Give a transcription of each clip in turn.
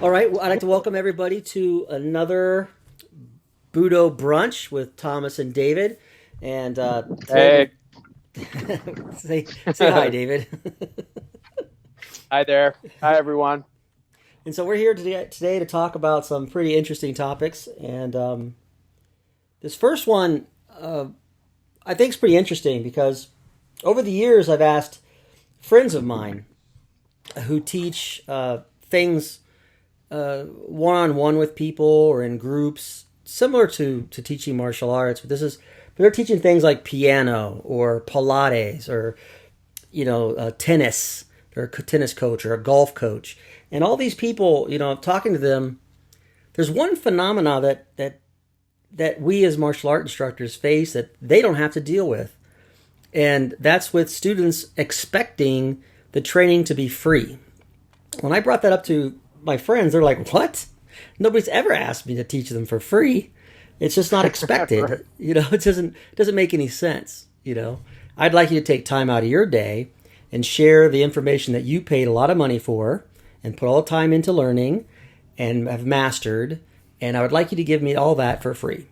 All right, well, I'd like to welcome everybody to another Budo brunch with Thomas and David. And today Hey. say hi, David. Hi there. Hi, everyone. And so we're here today to talk about some pretty interesting topics. And this first one, I think, is pretty interesting because over the years I've asked friends of mine who teach things one on one with people or in groups, similar to teaching martial arts. But they're teaching things like piano or Pilates or tennis. They're a tennis coach or a golf coach, and all these people, talking to them, there's one phenomena that we as martial art instructors face that they don't have to deal with, and that's with students expecting the training to be free. When I brought that up to my friends, they're like, "What? Nobody's ever asked me to teach them for free. It's just not Right. expected. It doesn't make any sense. I'd like you to take time out of your day and share the information that you paid a lot of money for and put all the time into learning and have mastered, and I would like you to give me all that for free."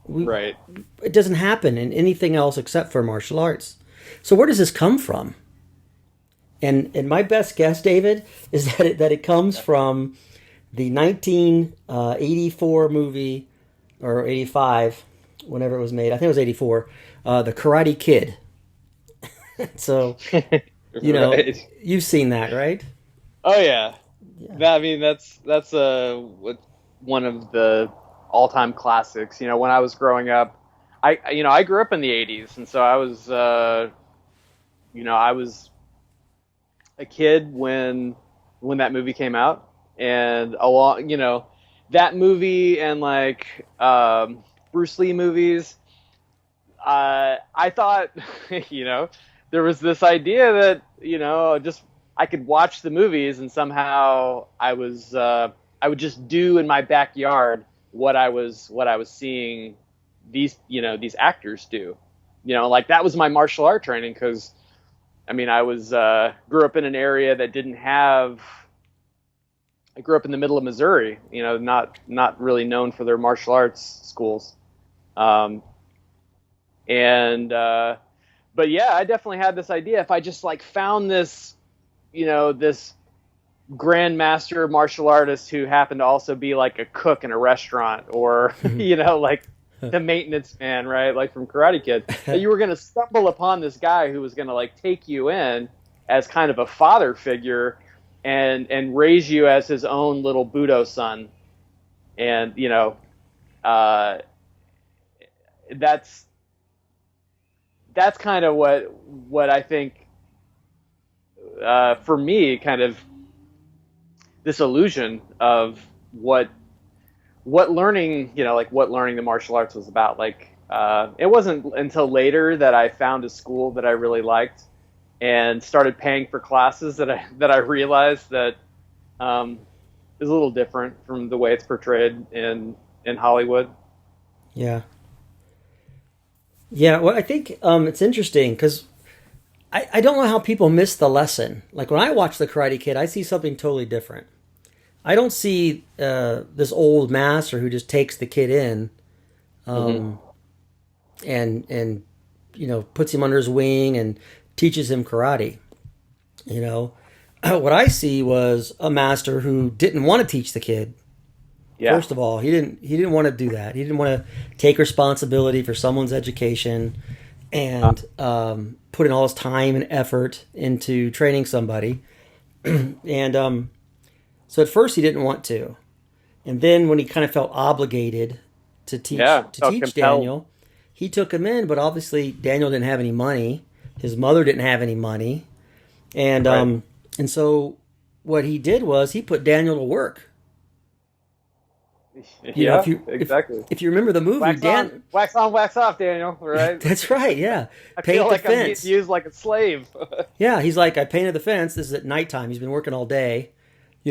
Right. It doesn't happen in anything else except for martial arts. So where does this come from? And my best guess, David, is that it comes from the 1984 movie, or 85, whenever it was made. I think it was 84. The Karate Kid. So you know Right. you've seen that, right? Oh yeah. Yeah. That's one of the all-time classics. When I was growing up, I grew up in the '80s, and so I was a kid when that movie came out, and that movie and Bruce Lee movies. I thought, you know, there was this idea that just I could watch the movies and somehow I would just do in my backyard what I was seeing these actors do. Like that was my martial art training because I was grew up in an area that didn't have. I grew up in the middle of Missouri, not really known for their martial arts schools. Um, and But yeah, I definitely had this idea. If I just like found this grandmaster martial artist who happened to also be like a cook in a restaurant, or like the maintenance man, right? Like from Karate Kid, that you were going to stumble upon this guy who was going to like take you in as kind of a father figure and raise you as his own little Budo son, and uh, that's that's kind of what I think, for me, kind of this illusion of what learning, like what learning the martial arts was about. Like, it wasn't until later that I found a school that I really liked and started paying for classes that I realized that is a little different from the way it's portrayed in Hollywood. Yeah. Yeah. Well, I think it's interesting because I don't know how people miss the lesson. Like when I watch the Karate Kid, I see something totally different. I don't see this old master who just takes the kid in Hmm. and puts him under his wing and teaches him karate. You know, what I see was a master who didn't want to teach the kid. Yeah. First of all, he didn't want to do that. He didn't want to take responsibility for someone's education Uh, and put in all his time and effort into training somebody. And so at first he didn't want to, and then when he kind of felt obligated to teach yeah. to Oh, teach compelled. Daniel, he took him in. But obviously Daniel didn't have any money. His mother didn't have any money, and Right. so what he did was he put Daniel to work. Yeah. If you Exactly. if you remember the movie, Dan. Wax on, wax off, Daniel. Right? That's right. Yeah, I feel paint the like I'm being fence. used like a slave. Yeah, he's like, I painted the fence. This is at nighttime. He's been working all day,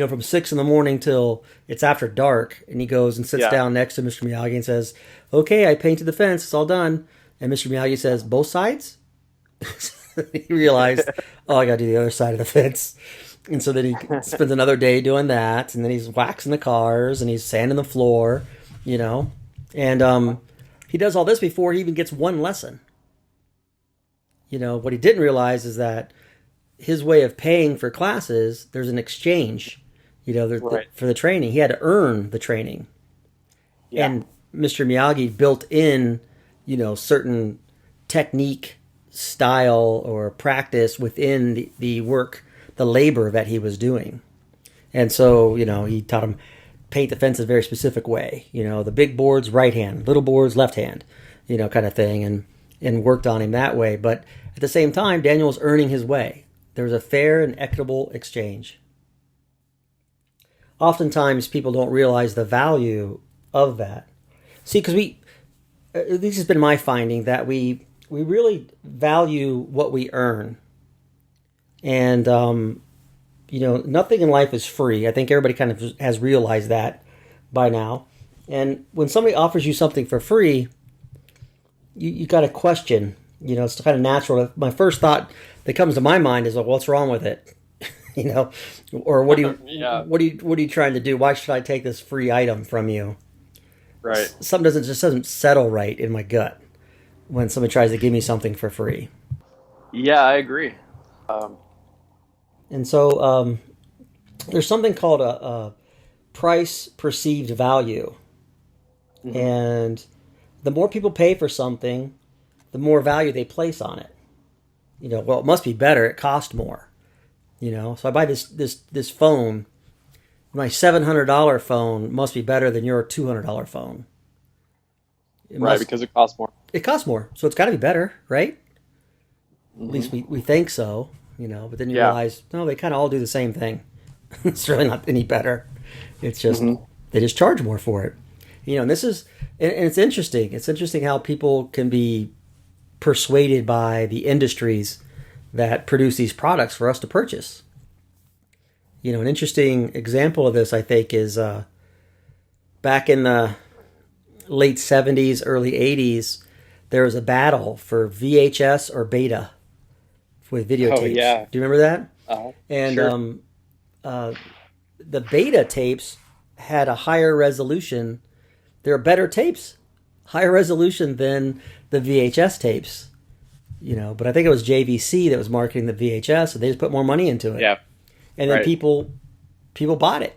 from 6 in the morning till it's after dark. And he goes and sits Yeah. down next to Mr. Miyagi and says, "Okay, I painted the fence. It's all done." And Mr. Miyagi says, "Both sides?" He realized, oh, I got to do the other side of the fence. And so then he spends another day doing that, and then he's waxing the cars and he's sanding the floor, you know. And he does all this before he even gets one lesson. You know, what he didn't realize is that his way of paying for classes, there's an exchange, you know, Right. for the training. He had to earn the training. Yeah. And Mr. Miyagi built in, you know, certain technique, style, or practice within the work, the labor that he was doing. And so, you know, he taught him paint the fence a very specific way. You know, the big boards right hand, little boards left hand, you know, kind of thing, and worked on him that way. But at the same time, Daniel was earning his way. There was a fair and equitable exchange. Oftentimes, people don't realize the value of that. See, because this has been my finding that we really value what we earn, and you know, nothing in life is free. I think everybody kind of has realized that by now. And when somebody offers you something for free, you got to question. You know, it's kind of natural. My first thought that comes to my mind is, well, what's wrong with it? You know, or Yeah. what are you trying to do? Why should I take this free item from you? Right. Something doesn't settle right in my gut when somebody tries to give me something for free. Yeah, I agree. Um, And so there's something called a price perceived value. mhm. And the more people pay for something, the more value they place on it. You know, well, it must be better. It cost more. You know, so I buy this phone. My $700 phone must be better than your $200 phone. It Right, must. because it costs more. It costs more, so it's got to be better, right? At Hmm. least we think so. You know, but then you Yeah. realize, no, they kind of all do the same thing. It's really not any better. It's just Hmm. they just charge more for it. You know, and this is and it's interesting. It's interesting how people can be persuaded by the industries that produce these products for us to purchase. You know, an interesting example of this, I think, is back in the late '70s, early '80s. There was a battle for VHS or Beta with Oh videotapes. yeah. Do you remember that? And Sure. uh, the Beta tapes had a higher resolution. They're better tapes, higher resolution than the VHS tapes. You know, but I think it was JVC that was marketing the VHS, so they just put more money into it, Yeah. and then Right. people bought it.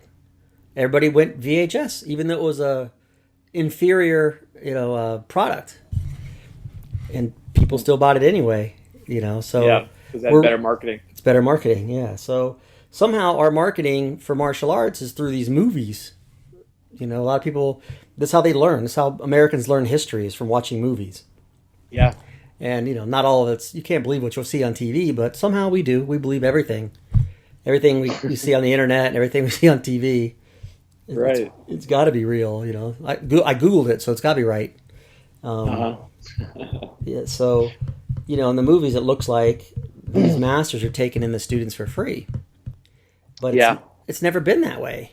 Everybody went VHS, even though it was a inferior, you know, product, and people still bought it anyway. You know, so Yeah, because that's we're better marketing. it's better marketing. Yeah, so somehow our marketing for martial arts is through these movies. You know, a lot of people. That's how they learn. That's how Americans learn history is from watching movies. Yeah. And you know, not all of it's you can't believe what you'll see on TV, but somehow we do. We believe everything, everything we see on the internet, and everything we see on TV. Right. It's got to be real. You know, I googled it, so it's got to be right. Uh-huh. Yeah, so you know, in the movies, it looks like these masters are taking in the students for free, but Yeah. it's never been that way.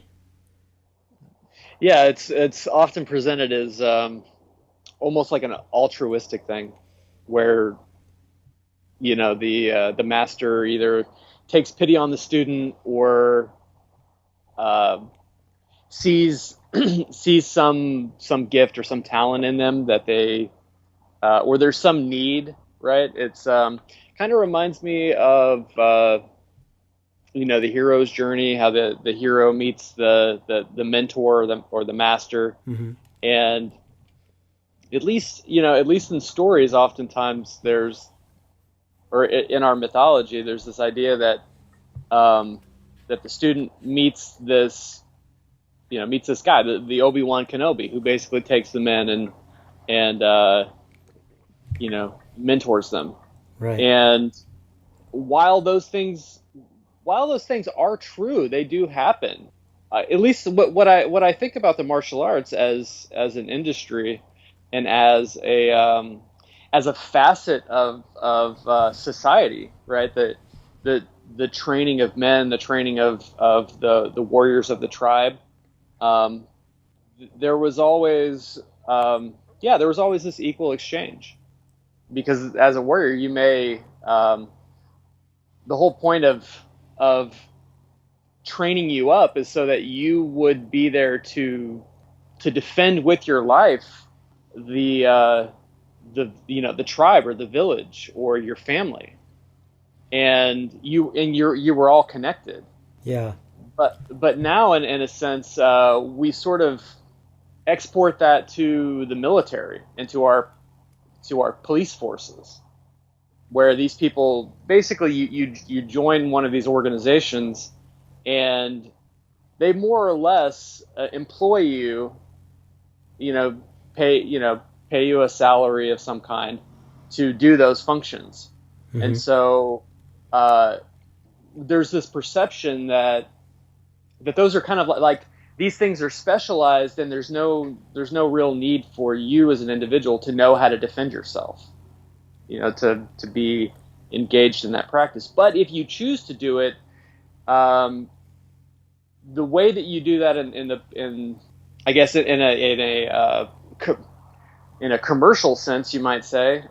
Yeah, it's often presented as almost like an altruistic thing, where the master either takes pity on the student or uh, sees sees some gift or some talent in them that they or there's some need, right? It's kind of reminds me of the hero's journey, how the hero meets the mentor or the master, Hmm. and at least in stories, oftentimes in our mythology, there's this idea that the student meets this guy, the Obi-Wan Kenobi, who basically takes them in and mentors them. Right. And while those things are true, they do happen. At least what I think about the martial arts as an industry and as a facet of society, right? The training of men, the training of the warriors of the tribe. Um, there was always there was always this equal exchange, because as a warrior, you may the whole point of training you up is so that you would be there to defend with your life the tribe or the village or your family, and you were all connected. Yeah. But now, in a sense, we sort of export that to the military and to our police forces, where these people basically you join one of these organizations, and they more or less employ you, pay you a salary of some kind to do those functions. Mm-hmm. And so there's this perception that those are kind of like these things are specialized, and there's no real need for you as an individual to know how to defend yourself, to be engaged in that practice. But if you choose to do it, the way that you do that in a commercial sense, you might say,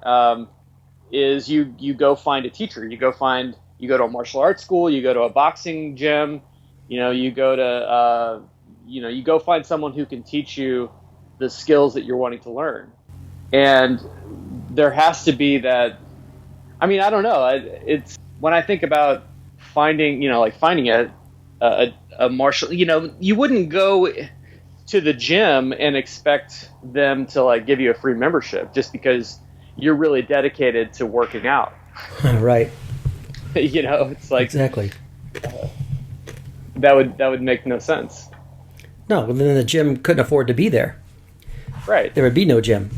is you go find a teacher. You go to a martial arts school. You go to a boxing gym. You go find someone who can teach you the skills that you're wanting to learn. And there has to be that. I mean, I don't know. It's when I think about finding a martial. You wouldn't go to the gym and expect them to give you a free membership just because you're really dedicated to working out. Right. It's like exactly. That would make no sense. No, well, then the gym couldn't afford to be there. Right. There would be no gym.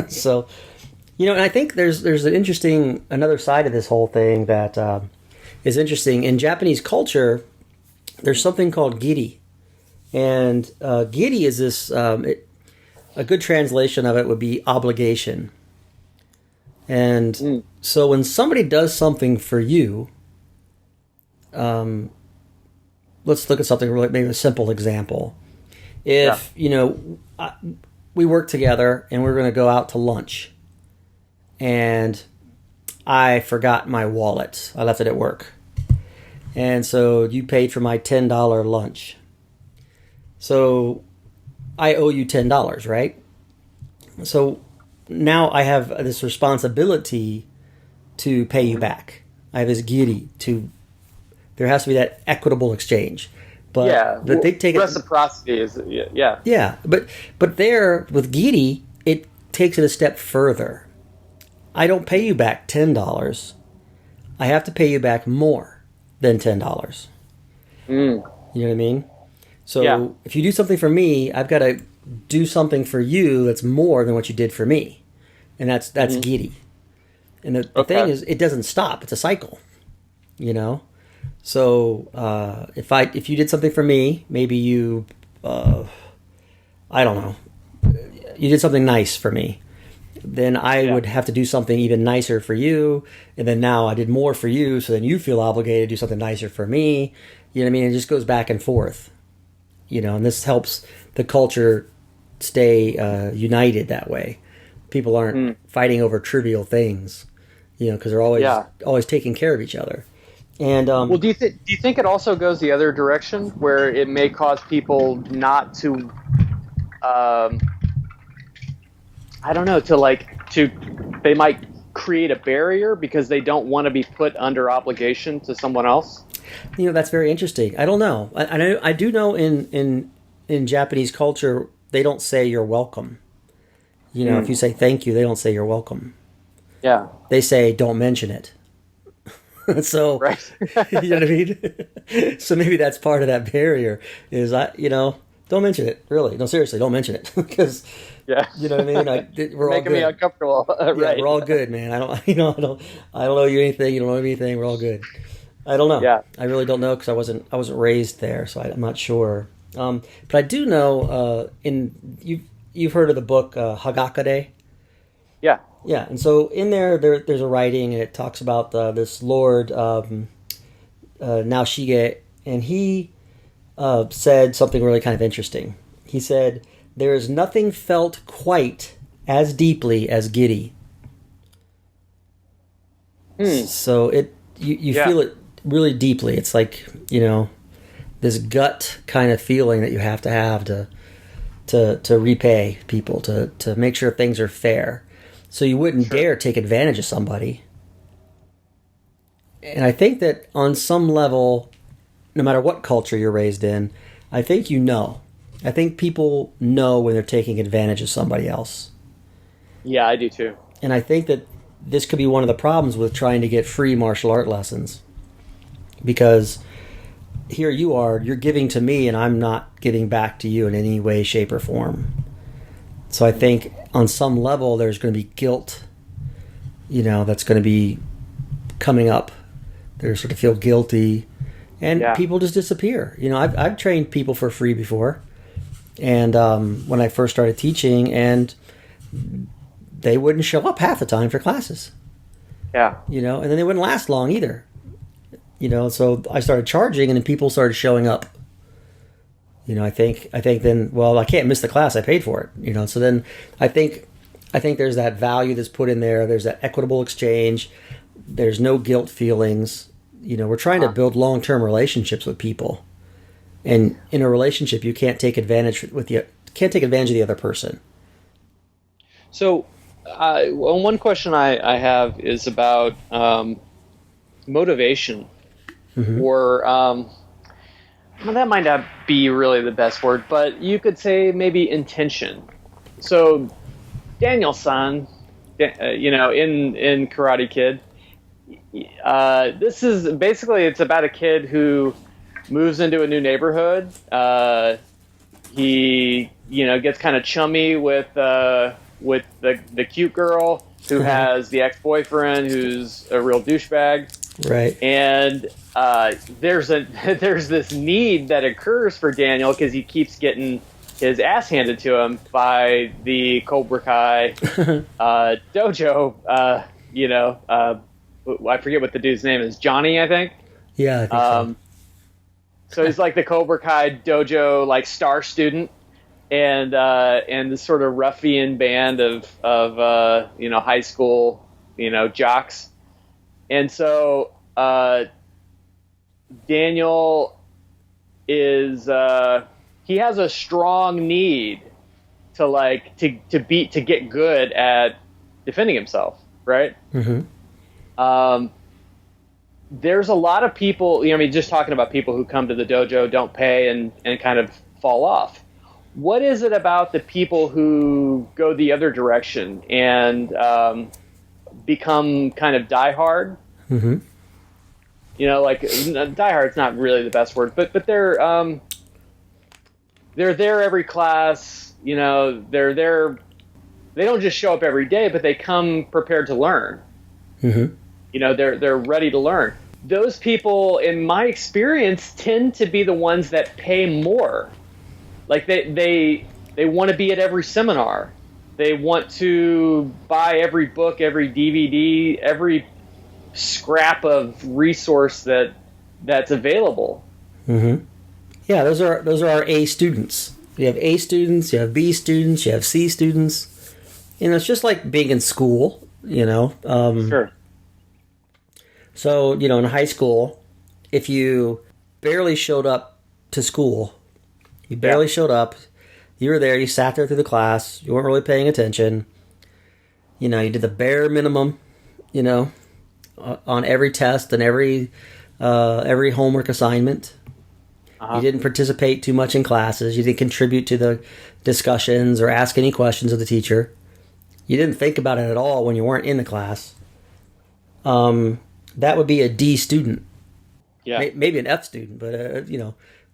So, and I think there's another side of this whole thing that is interesting. In Japanese culture, there's something called giri. And giri is this, a good translation of it would be obligation. And so when somebody does something for you, let's look at something really, maybe a simple example. If, we work together and we're going to go out to lunch and I forgot my wallet. I left it at work. And so you paid for my $10 lunch. So I owe you $10, right? So now I have this responsibility to pay you back. I have this giri there has to be that equitable exchange. But they take reciprocity is yeah. Yeah, but there with giri, it takes it a step further. I don't pay you back $10. I have to pay you back more than $10. You know what I mean? So if you do something for me, I've got to do something for you that's more than what you did for me, and that's giri. And the thing is, it doesn't stop. It's a cycle. So if you did something for me, maybe you, I don't know, you did something nice for me, then I would have to do something even nicer for you, and then now I did more for you, so then you feel obligated to do something nicer for me. You know what I mean? It just goes back and forth. And this helps the culture stay united that way. People aren't fighting over trivial things, because they're always taking care of each other. And well, do you think it also goes the other direction, where it may cause people not to, I don't know, they might create a barrier because they don't want to be put under obligation to someone else? That's very interesting. I don't know. I do know in Japanese culture they don't say you're welcome. If you say thank you, they don't say you're welcome. Yeah. They say don't mention it. So, right. You know what I mean? So maybe that's part of that barrier is don't mention it. Really, no, seriously, don't mention it because you know what I mean. We're all good. Making me uncomfortable. Right. Yeah, we're all good, man. I don't owe you anything. You don't owe me anything. We're all good. I don't know. Yeah. I really don't know because I wasn't raised there, so I'm not sure. But I do know you've heard of the book Hagakure? Yeah. Yeah, and so in there's a writing, and it talks about this Lord Naoshige, and he said something really kind of interesting. He said, "There is nothing felt quite as deeply as giri." So you feel it really deeply. It's like, this gut kind of feeling that you have to repay people, to make sure things are fair. So you wouldn't dare take advantage of somebody. And I think that on some level, no matter what culture you're raised in, I think you know. I think people know when they're taking advantage of somebody else. Yeah, I do too. And I think that this could be one of the problems with trying to get free martial art lessons. Because here you are, you're giving to me and I'm not giving back to you in any way, shape, or form. So I think on some level there's going to be guilt, that's going to be coming up. They're sort of feel guilty, and people just disappear. I've trained people for free before, and when I first started teaching, and they wouldn't show up half the time for classes. Yeah. And then they wouldn't last long either. So I started charging, and then people started showing up. I think then, well, I can't miss the class. I paid for it. So then I think there's that value that's put in there. There's that equitable exchange. There's no guilt feelings. We're trying to build long-term relationships with people, and in a relationship, you can't take advantage of the other person. So, one question I have is about motivation, or that might not be really the best word, but you could say maybe intention. So, Daniel-san, in Karate Kid. This is basically, it's about a kid who moves into a new neighborhood. He gets kind of chummy with the cute girl who has the ex-boyfriend who's a real douchebag. Right. And there's this need that occurs for Daniel because he keeps getting his ass handed to him by the Cobra Kai dojo. I forget what the dude's name is. Johnny, I think. Yeah, I think so. So he's like the Cobra Kai dojo star student, and this sort of ruffian band of high school jocks, and so Daniel is he has a strong need to get good at defending himself, right? Mm-hmm. There's a lot of people, just talking about people who come to the dojo, don't pay, and kind of fall off. What is it about the people who go the other direction and become kind of diehard? Mm-hmm. Diehard's not really the best word, but they're there every class. They're there. They don't just show up every day, but they come prepared to learn. Mm-hmm. They're ready to learn. Those people, in my experience, tend to be the ones that pay more. Like they want to be at every seminar. They want to buy every book, every DVD, every scrap of resource that's available. Mm-hmm. Yeah, those are our A students. You have A students, you have B students, you have C students. It's just like being in school. Sure. So, in high school, if you barely showed up to school, you were there, you sat there through the class, you weren't really paying attention, you did the bare minimum, on every test and every homework assignment. Uh-huh. You didn't participate too much in classes, you didn't contribute to the discussions or ask any questions of the teacher. You didn't think about it at all when you weren't in the class. That would be a D student. Yeah. Maybe an F student, but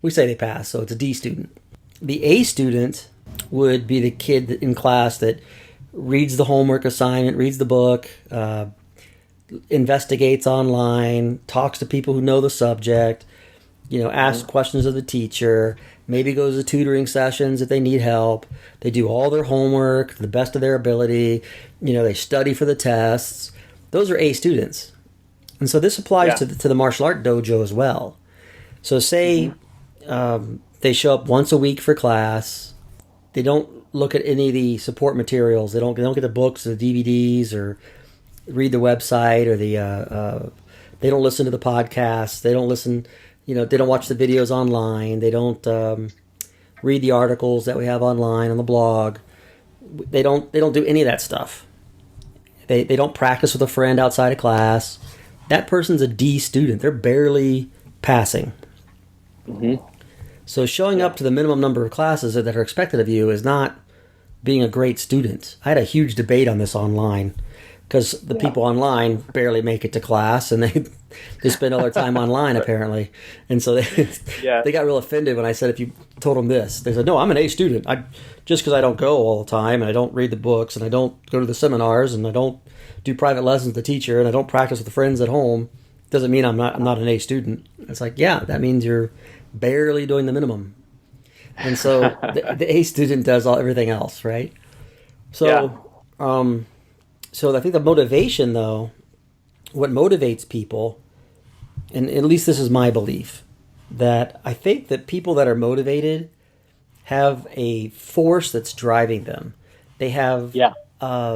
we say they pass, so it's a D student. The A student would be the kid in class that reads the homework assignment, reads the book, investigates online, talks to people who know the subject, asks questions of the teacher, maybe goes to tutoring sessions if they need help. They do all their homework to the best of their ability. They study for the tests. Those are A students. And so this applies to the martial art dojo as well. So say they show up once a week for class. They don't look at any of the support materials. They don't get the books or the DVDs or read the website or they don't listen to the podcasts. They don't listen, they don't watch the videos online. They don't read the articles that we have online on the blog. They don't do any of that stuff. They don't practice with a friend outside of class. That person's a D student. They're barely passing. Mm-hmm. So showing up to the minimum number of classes that are expected of you is not being a great student. I had a huge debate on this online because the people online barely make it to class, and they spend all their time online apparently. And so they got real offended when I said, if you told them this, they said, no, I'm an A student. Just because I don't go all the time, and I don't read the books, and I don't go to the seminars, and I don't do private lessons with the teacher, and I don't practice with the friends at home, doesn't mean I'm not an A student. It's like, yeah, that means you're barely doing the minimum. And so the A student does everything else, right? So, so I think the motivation, though, what motivates people, and at least this is my belief, that I think that people that are motivated have a force that's driving them. They have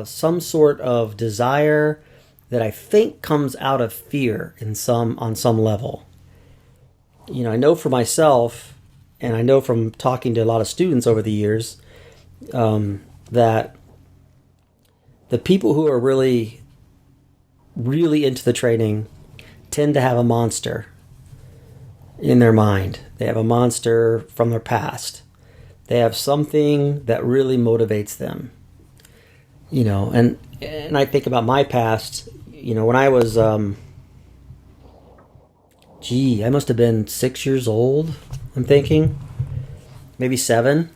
some sort of desire that I think comes out of fear on some level. I know for myself, and I know from talking to a lot of students over the years, that the people who are really, really into the training tend to have a monster in their mind. They have a monster from their past. They have something that really motivates them. And I think about my past, when I was, I must have been 6 years old, I'm thinking. Maybe 7.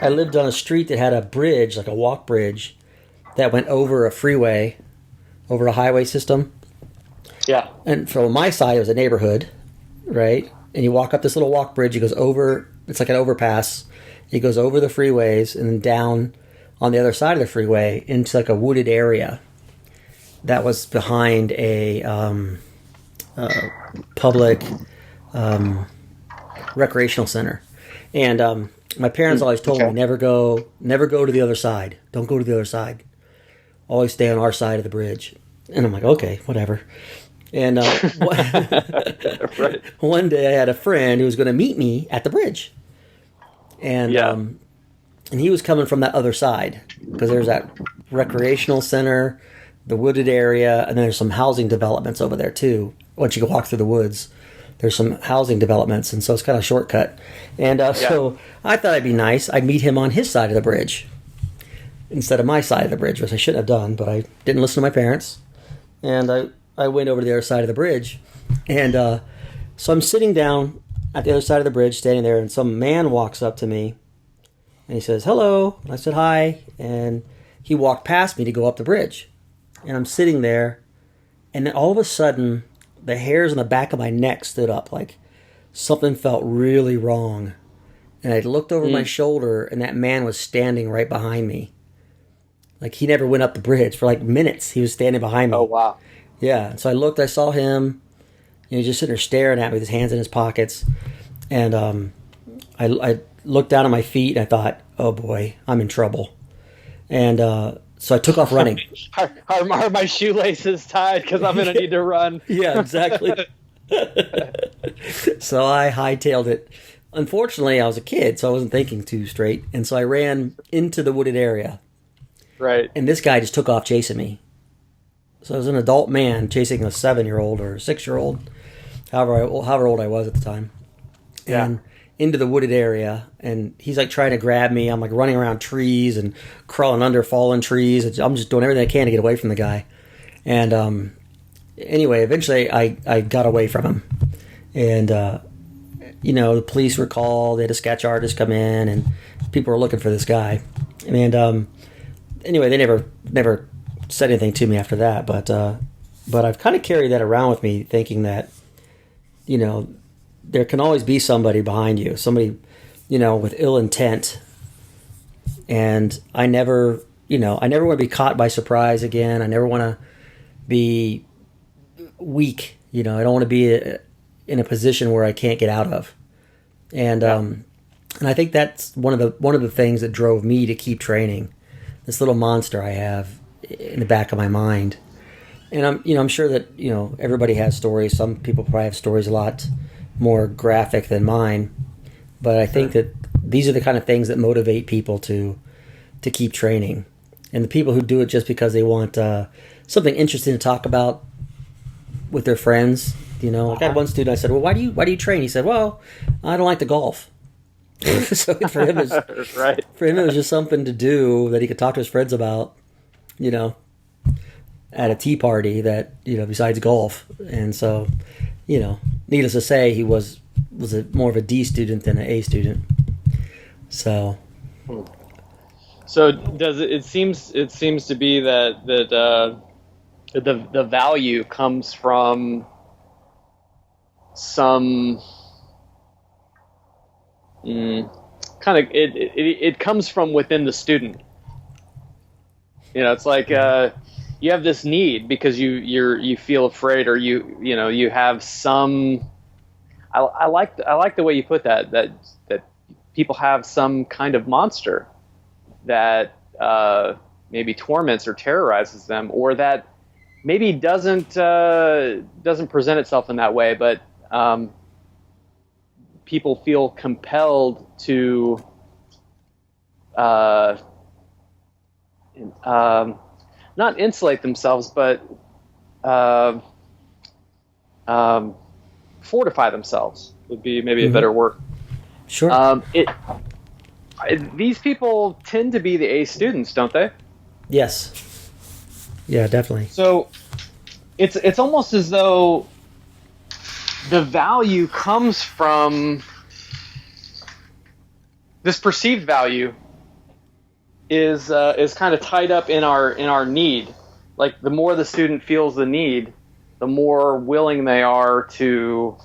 I lived on a street that had a bridge, like a walk bridge, that went over a freeway, over a highway system. Yeah. And from my side, it was a neighborhood, right? And you walk up this little walk bridge. It goes over, it's like an overpass. It goes over the freeways and then down on the other side of the freeway into like a wooded area that was behind a public recreational center. And my parents always told me, never go to the other side. Don't go to the other side. Always stay on our side of the bridge. And I'm like, okay, whatever. And one day I had a friend who was going to meet me at the bridge. And and he was coming from that other side because there's that recreational center, the wooded area, and then there's some housing developments over there too. Once you walk through the woods, there's some housing developments, and so it's kind of a shortcut. And so I thought it'd be nice. I'd meet him on his side of the bridge instead of my side of the bridge, which I shouldn't have done, but I didn't listen to my parents. And I went over to the other side of the bridge. And so I'm sitting down at the other side of the bridge, standing there, and some man walks up to me, and he says, hello. And I said, hi. And he walked past me to go up the bridge. And I'm sitting there, and then all of a sudden, the hairs on the back of my neck stood up, like something felt really wrong. And I looked over my shoulder, and that man was standing right behind me. Like, he never went up the bridge. For like minutes, he was standing behind me. Oh, wow. Yeah. So I looked, I saw him. He was just sitting there staring at me with his hands in his pockets. And I looked down at my feet, and I thought, oh boy, I'm in trouble. And so I took off running. Are my shoelaces tied? Because I'm going to need to run. Yeah, exactly. So I hightailed it. Unfortunately, I was a kid, so I wasn't thinking too straight. And so I ran into the wooded area. Right. And this guy just took off chasing me. So I was an adult man chasing a 7-year-old or a 6-year-old, however old I was at the time. And into the wooded area, and he's like trying to grab me. I'm like running around trees and crawling under fallen trees. I'm just doing everything I can to get away from the guy. And anyway, eventually I got away from him. And, the police were called. They had a sketch artist come in, and people were looking for this guy. And anyway, they never said anything to me after that. But I've kind of carried that around with me, thinking that, there can always be somebody behind you, somebody, with ill intent. And I never want to be caught by surprise again. I never want to be weak. I don't want to be in a position where I can't get out of. And I think that's one of the things that drove me to keep training. This little monster I have in the back of my mind. And I'm sure that everybody has stories. Some people probably have stories a lot more graphic than mine, but I think that these are the kind of things that motivate people to keep training, and the people who do it just because they want something interesting to talk about with their friends. Like I had one student. I said, "Well, why do you train?" He said, "Well, I don't like to golf." So for him, right. For him, it was just something to do that he could talk to his friends about. At a tea party that besides golf, and so needless to say, he was more of a D student than an A student. So does it seems to be that the value comes from some kind of it comes from within the student. It's like you have this need because you feel afraid, or you have some. I like the way you put that people have some kind of monster that maybe torments or terrorizes them, or that maybe doesn't present itself in that way, but people feel compelled to not insulate themselves, but fortify themselves would be maybe a better word. Sure. These people tend to be the A students, don't they? Yes. Yeah, definitely. So it's almost as though the value comes from this perceived value is kind of tied up in our need. Like the more the student feels the need, the more willing they are to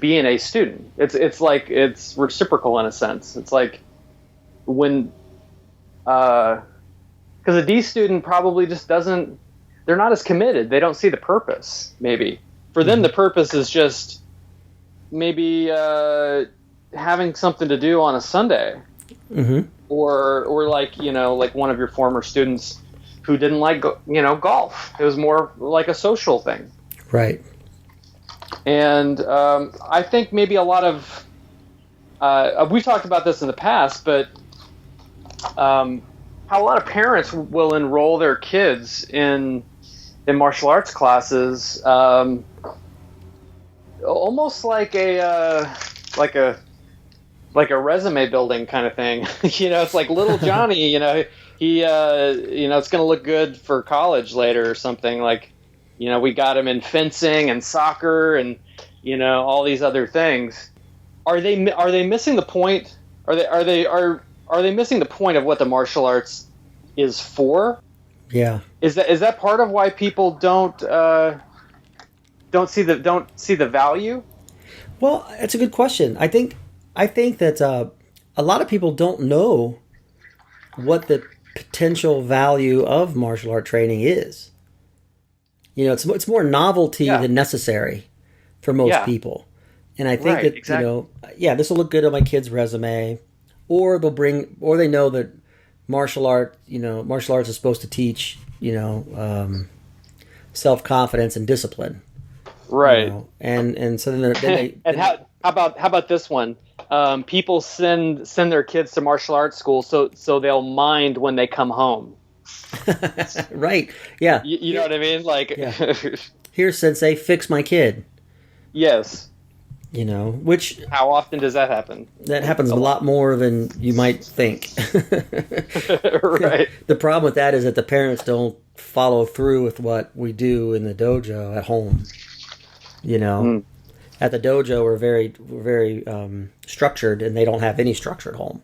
be an A student. It's like it's reciprocal in a sense. It's like when because a D student probably just doesn't. They're not as committed. They don't see the purpose. Maybe for them the purpose is just maybe having something to do on a Sunday. Mm-hmm. Or like like one of your former students who didn't like golf. It was more like a social thing, right? And I think maybe a lot of we've talked about this in the past, but how a lot of parents will enroll their kids in martial arts classes, almost like a resume building kind of thing. It's like little Johnny, he it's going to look good for college later or something. Like, we got him in fencing and soccer and, all these other things. Are they missing the point? Are they missing the point of what the martial arts is for? Yeah. Is that part of why people don't see the value? Well, that's a good question. I think that a lot of people don't know what the potential value of martial art training is. It's more novelty than necessary for most people. And I think that exactly. This will look good on my kid's resume, or they know that martial arts is supposed to teach self-confidence and discipline. Right. And so then they and how about this one? People send their kids to martial arts school so they'll mind when they come home. Right. Yeah. You know what I mean? Like, here, sensei, fix my kid. Yes. Which how often does that happen? That happens a lot more than you might think. Right. The problem with that is that the parents don't follow through with what we do in the dojo at home. At the dojo, we're very structured, and they don't have any structure at home.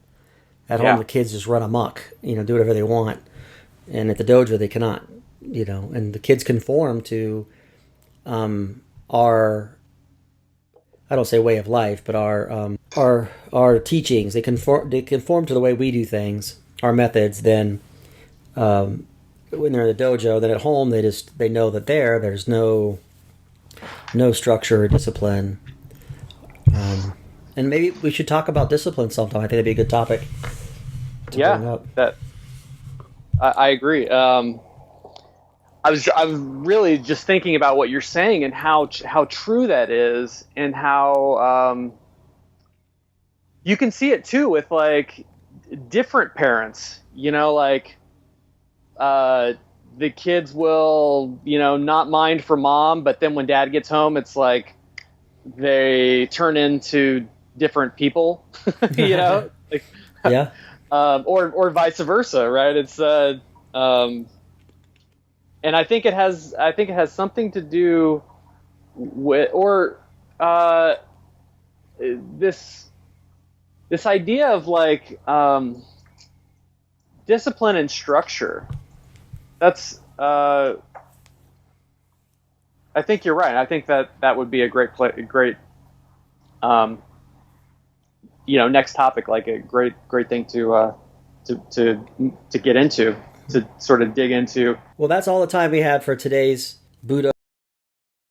At home, the kids just run amok, do whatever they want. And at the dojo, they cannot, and the kids conform to our, I don't say way of life, but our teachings. They conform to the way we do things, our methods. Then when they're in the dojo, then at home they know that there's no structure or discipline. And maybe we should talk about discipline sometime. I think that'd be a good topic to bring up. I agree. I was really just thinking about what you're saying and how true that is, and how you can see it too with like different parents. You know, like the kids will, you know, not mind for mom, but then when dad gets home, it's like they turn into different people. You know, like, Yeah. or vice versa, right? It's and I think it has something to do with, or this idea of like discipline and structure. That's I think you're right. I think that would be a great next topic, like a great thing to get into, to sort of dig into. Well, that's all the time we have for today's Buddha